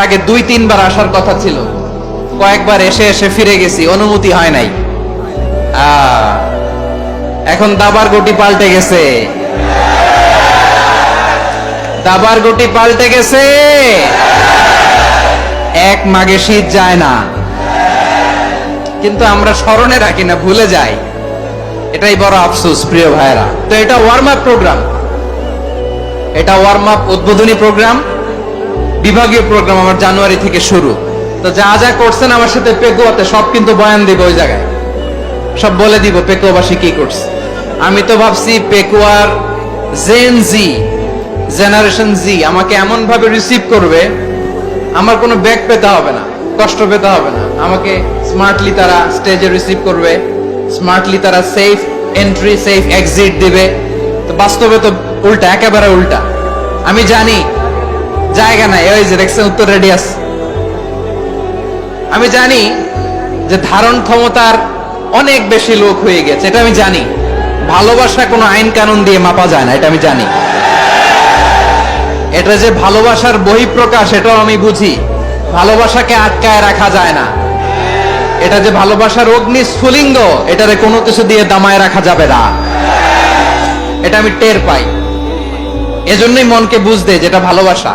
আগে 2-3 বার আসার কথা ছিল, কয়েকবার এসে এসে ফিরে গেছি, অনুমতি হয় নাই। এখন দাবার গুটি পাল্টে গেছে, দাবার গুটি পাল্টে গেছে। এক মাঘে শীত যায় না, কিন্তু আমরা স্মরণে রাখি না, ভুলে যাই। এটাই বড় আফসোস প্রিয় ভাইরা। তো এটা ওয়ার্ম আপ প্রোগ্রাম, এটা ওয়ার্ম আপ উদ্বোধনী প্রোগ্রাম, বিভাগীয় প্রোগ্রাম আমার জানুয়ারি থেকে শুরু। তো যা যা করছেন আমার সাথে পেকুয়াতে সব কিন্তু বয়ান দিব, ওই জায়গায় সব বলে দিব পেকুয়াবাসী কি করছে। আমি তো ভাবছি পেকুয়ার জেন জি, জেনারেশন জি আমাকে এমন ভাবে রিসিভ করবে, আমার কোনো ব্যাক পেতে হবে না, কষ্ট পেতে হবে না। আমাকে স্মার্টলি তারা স্টেজে রিসিভ করবে, স্মার্টলি তারা সেফ এন্ট্রি সেফ এক্সিট দিবে। তো বাস্তবে তো উল্টা, একেবারে উল্টা। আমি জানি জায়গা নাই, ওই যে দেখছেন উত্তর রেডিয়াস। আমি জানি যে ধারণ ক্ষমতার অনেক বেশি লোক হয়ে গেছে, এটা আমি জানি। ভালোবাসা কোনো আইন কানুন দিয়ে মাপা যায় না, এটা আমি জানি। এটা যে ভালোবাসার বহিঃপ্রকাশ, এটাও আমি বুঝি। ভালোবাসাকে আটকায় রাখা যায় না। এটা যে ভালোবাসার অগ্নি স্ফুলিঙ্গ, এটারে কোনো কিছু দিয়ে দামায় রাখা যাবে না, এটা আমি টের পাই। এজন্যই মনকে বুঝতে যেটা ভালোবাসা।